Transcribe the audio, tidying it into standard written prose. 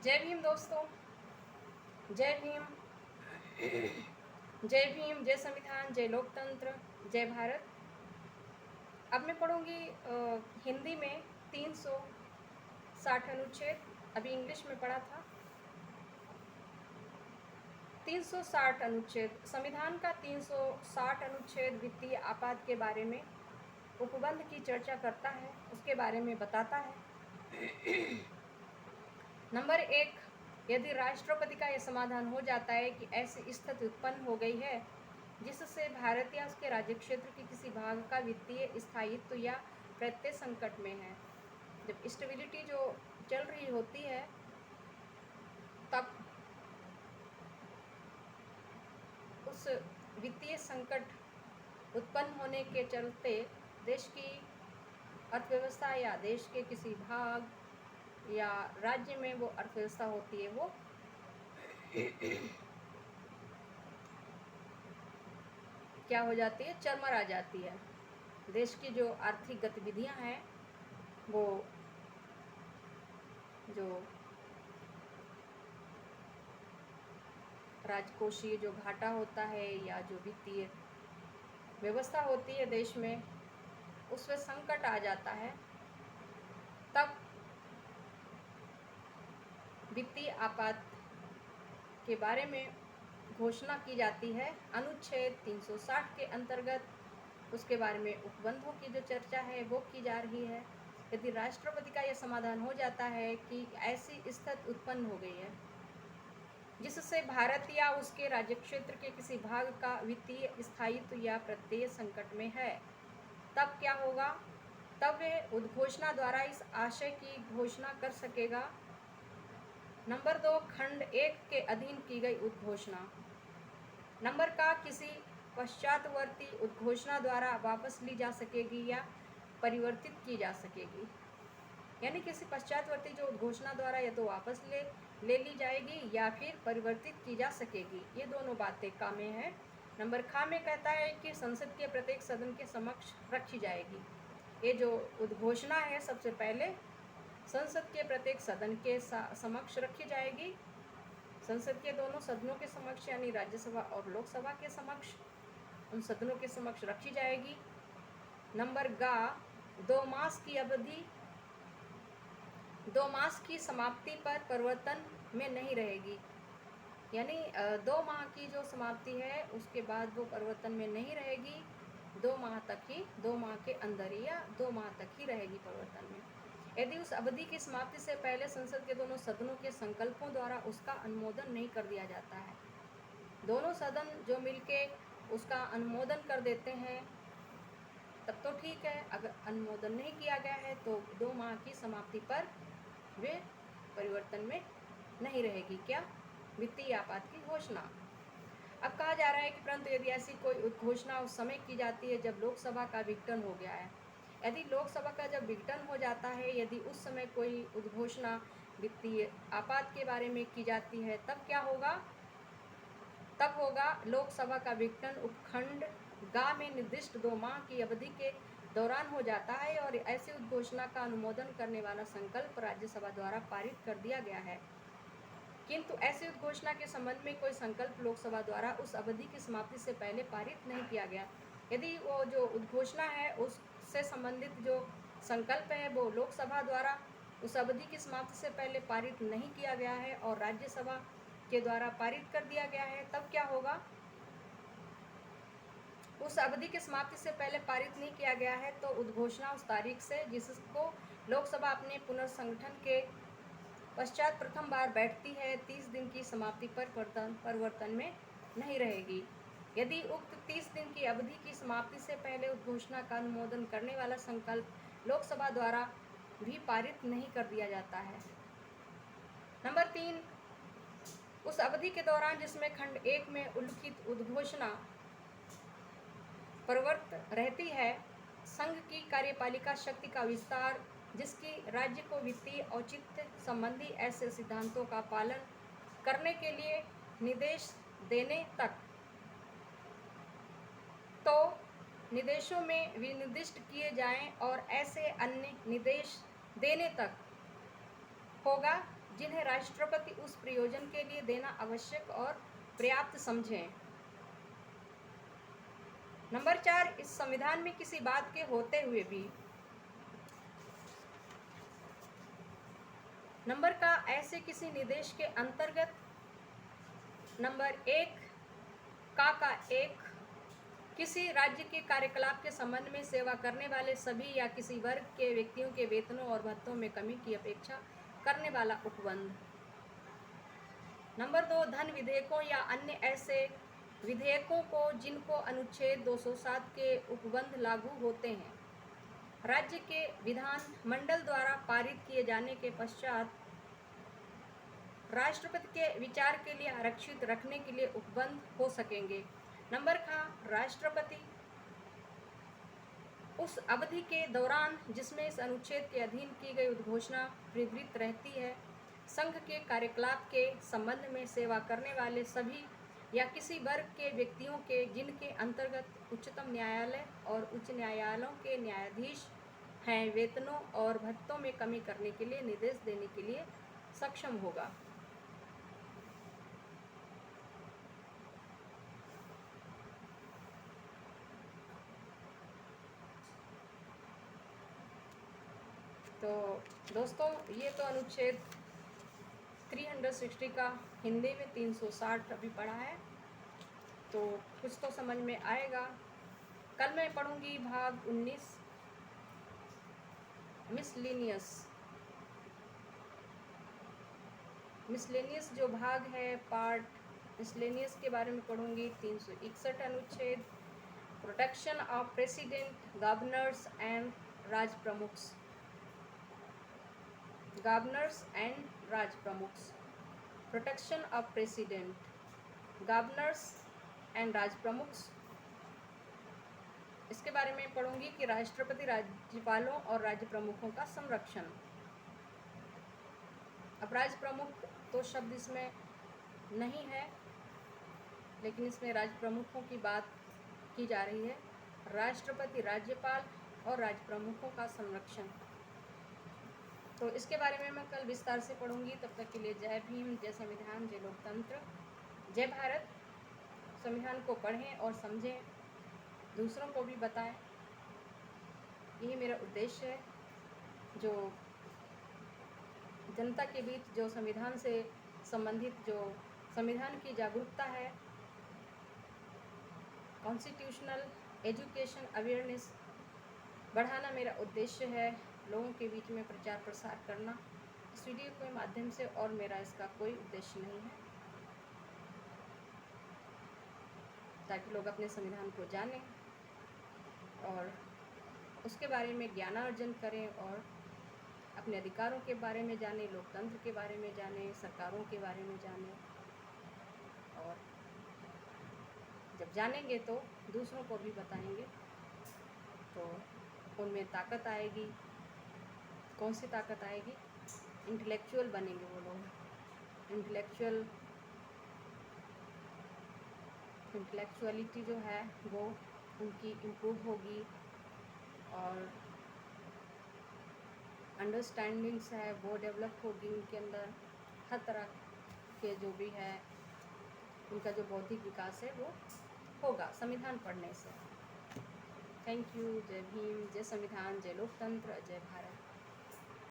जय भीम दोस्तों। जय भीम। जय भीम, जय संविधान, जय लोकतंत्र, जय भारत। अब मैं पढ़ूंगी हिंदी में 360 अनुच्छेद। अभी इंग्लिश में पढ़ा था। 360 अनुच्छेद, संविधान का 360 अनुच्छेद वित्तीय आपात के बारे में उपबंध की चर्चा करता है, उसके बारे में बताता है। नंबर 1, यदि राष्ट्रपति का यह समाधान हो जाता है कि ऐसी स्थिति उत्पन्न हो गई है जिससे भारत या उसके राज्य क्षेत्र के किसी भाग का वित्तीय स्थायित्व या प्रत्यय संकट में है। जब स्टेबिलिटी जो चल रही होती है तब उस वित्तीय संकट उत्पन्न होने के चलते देश की अर्थव्यवस्था या देश के किसी भाग या राज्य में वो अर्थव्यवस्था होती है वो क्या हो जाती है, चरमरा जाती है। देश की जो आर्थिक गतिविधियां हैं वो जो राजकोषीय जो घाटा होता है या जो वित्तीय व्यवस्था होती है देश में, उसमें संकट आ जाता है। तब वित्तीय आपात के बारे में घोषणा की जाती है अनुच्छेद 360 के अंतर्गत। उसके बारे में उपबंधों की जो चर्चा है वो की जा रही है। यदि राष्ट्रपति का यह समाधान हो जाता है कि ऐसी स्थिति उत्पन्न हो गई है जिससे भारत या उसके राज्य क्षेत्र के किसी भाग का वित्तीय स्थायित्व या प्रत्यय संकट में है, तब क्या होगा? तब वह उद्घोषणा द्वारा इस आशय की घोषणा कर सकेगा। नंबर 2, खंड 1 के अधीन की गई उद्घोषणा नंबर का किसी पश्चातवर्ती उद्घोषणा द्वारा वापस ली जा सकेगी या परिवर्तित की जा सकेगी। यानी किसी पश्चातवर्ती जो उद्घोषणा द्वारा या तो वापस ले ली जाएगी या फिर परिवर्तित की जा सकेगी। ये दोनों बातें का में है। नंबर खा में कहता है कि संसद के प्रत्येक सदन के समक्ष रखी जाएगी। ये जो उद्घोषणा है सबसे पहले संसद के प्रत्येक सदन के समक्ष रखी जाएगी। संसद के दोनों सदनों के समक्ष यानी राज्यसभा और लोकसभा के समक्ष, उन सदनों के समक्ष रखी जाएगी। नंबर गा, 2 मास की अवधि 2 मास की समाप्ति पर परिवर्तन में नहीं रहेगी। यानी 2 माह की जो समाप्ति है उसके बाद वो परिवर्तन में नहीं रहेगी। 2 माह तक ही, 2 माह के अंदर ही या 2 माह तक ही रहेगी परिवर्तन में। यदि उस अवधि की समाप्ति से पहले संसद के दोनों सदनों के संकल्पों द्वारा उसका अनुमोदन नहीं कर दिया जाता है, दोनों सदन जो मिलके उसका अनुमोदन कर देते हैं तब तो ठीक है। अगर अनुमोदन नहीं किया गया है तो 2 माह की समाप्ति पर वे परिवर्तन में नहीं रहेगी क्या? वित्तीय आपात की घोषणा। अब कहा जा रहा है कि परंतु यदि ऐसी कोई उद्घोषणा उस समय की जाती है जब लोकसभा का विघटन हो गया है। यदि लोकसभा का जब विघटन हो जाता है, यदि उस समय कोई उद्घोषणा वित्तीय आपात के बारे में की जाती है, तब क्या होगा? तब होगा लोकसभा का विघटन उपखंड गा में निर्दिष्ट 2 माह की अवधि के दौरान हो जाता है और ऐसी उद्घोषणा का अनुमोदन करने वाला संकल्प राज्यसभा द्वारा पारित कर दिया गया है। किंतु ऐसी उद्घोषणा के संबंध में कोई संकल्प लोकसभा द्वारा उस अवधि की समाप्ति से पहले पारित नहीं किया गया। यदि वो जो उद्घोषणा है उससे संबंधित जो संकल्प है वो लोकसभा द्वारा उस अवधि की समाप्ति से पहले पारित नहीं किया गया है और राज्यसभा के द्वारा पारित कर दिया गया है, तब क्या होगा? उस अवधि की समाप्ति से पहले पारित नहीं किया गया है तो उद्घोषणा उस तारीख से जिसको लोकसभा अपने पुनर्संगठन के पश्चात प्रथम बार बैठती है 30 दिन की समाप्ति पर परिवर्तन में नहीं रहेगी। यदि उक्त 30 दिन की अवधि की समाप्ति से पहले उद्घोषणा का अनुमोदन करने वाला संकल्प लोकसभा द्वारा भी पारित नहीं कर दिया जाता है। नंबर 3, उस अवधि के दौरान जिसमें खंड 1 में उल्लिखित उद्घोषणा प्रवर्त रहती है, संघ की कार्यपालिका शक्ति का विस्तार, जिसकी राज्य को वित्तीय औचित्य संबंधी ऐसे सिद्धांतों का पालन करने के लिए निर्देश देने तक, तो निर्देशों में विनिर्दिष्ट किए जाएं और ऐसे अन्य निर्देश देने तक होगा जिन्हें राष्ट्रपति उस प्रयोजन के लिए देना आवश्यक और पर्याप्त समझें। नंबर 4, इस संविधान में किसी बात के होते हुए भी नंबर का ऐसे किसी निर्देश के अंतर्गत नंबर 1 का 1 किसी राज्य के कार्यकलाप के संबंध में सेवा करने वाले सभी या किसी वर्ग के व्यक्तियों के वेतनों और भत्तों में कमी की अपेक्षा करने वाला उपबंध। नंबर 2, धन विधेयकों या अन्य ऐसे विधेयकों को जिनको अनुच्छेद 207 के उपबंध लागू होते हैं, राज्य के विधान मंडल द्वारा पारित किए जाने के पश्चात राष्ट्रपति के विचार के लिए आरक्षित रखने के लिए उपबंध हो सकेंगे। नंबर का राष्ट्रपति उस अवधि के दौरान जिसमें इस अनुच्छेद के अधीन की गई उद्घोषणा प्रवृत्त रहती है, संघ के कार्यकलाप के संबंध में सेवा करने वाले सभी या किसी वर्ग के व्यक्तियों के जिनके अंतर्गत उच्चतम न्यायालय और उच्च न्यायालयों के न्यायाधीश हैं, वेतनों और भत्तों में कमी करने के लिए निर्देश देने के लिए सक्षम होगा। तो दोस्तों, ये तो अनुच्छेद 360 का हिंदी में 360 अभी पढ़ा है, तो कुछ तो समझ में आएगा। कल मैं पढ़ूंगी भाग 19 मिसलेनियस जो भाग है, पार्ट मिसलेनियस के बारे में पढ़ूंगी। 361 अनुच्छेद, protection of president, governors and Rajpramukh. Protection of president, governors and Rajpramukh. इसके बारे में पढ़ूंगी कि राष्ट्रपति, राज्यपालों और राज्य प्रमुखों का संरक्षण। अब राज्य प्रमुख तो शब्द इसमें नहीं है, लेकिन इसमें राज्य प्रमुखों की बात की जा रही है। राष्ट्रपति, राज्यपाल और राज्य प्रमुखों का संरक्षण, तो इसके बारे में मैं कल विस्तार से पढ़ूंगी। तब तक के लिए जय भीम, जय संविधान, जय लोकतंत्र, जय भारत। संविधान को पढ़ें और समझें, दूसरों को भी बताएं। यही मेरा उद्देश्य है। जो जनता के बीच जो संविधान से संबंधित जो संविधान की जागरूकता है, कॉन्स्टिट्यूशनल एजुकेशन अवेयरनेस बढ़ाना मेरा उद्देश्य है। लोगों के बीच में प्रचार प्रसार करना इस वीडियो के माध्यम से, और मेरा इसका कोई उद्देश्य नहीं है, ताकि लोग अपने संविधान को जानें और उसके बारे में ज्ञानार्जन करें और अपने अधिकारों के बारे में जानें, लोकतंत्र के बारे में जानें, सरकारों के बारे में जानें। और जब जानेंगे तो दूसरों को भी बताएंगे, तो उनमें ताकत आएगी। कौन सी ताकत आएगी? इंटेलेक्चुअल बनेंगे वो लोग। इंटेलेक्चुअलिटी जो है वो उनकी इम्प्रूव होगी, और अंडरस्टैंडिंग्स है वो डेवलप होगी उनके अंदर। हर तरह के जो भी है उनका जो बौद्धिक विकास है वो होगा संविधान पढ़ने से। Thank you. जय भीम, जय संविधान, जय लोकतंत्र, जय भारत।